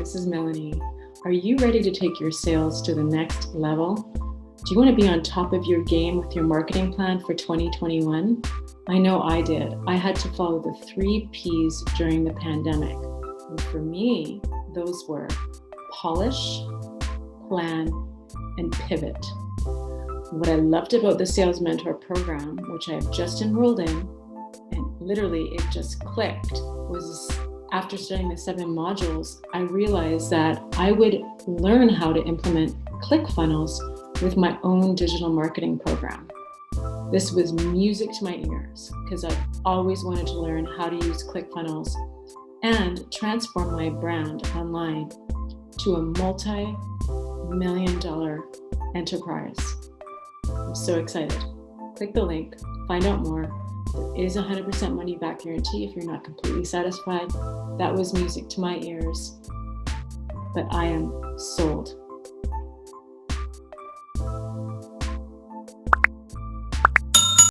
this is Melanie. Are you ready to take your sales to the next level? Do you want to be on top of your game with your marketing plan for 2021? I know I did. I had to follow the 3 Ps during the pandemic. And for me, those were polish, plan, and pivot. What I loved about the Sales Mentor program, which I have just enrolled in, and literally it just clicked, was after studying the 7 modules, I realized that I would learn how to implement ClickFunnels with my own digital marketing program. This was music to my ears because I've always wanted to learn how to use ClickFunnels and transform my brand online to a multi-million-dollar enterprise. I'm so excited. Click the link, find out more. There is a 100% money back guarantee if you're not completely satisfied. That was music to my ears, but I am sold.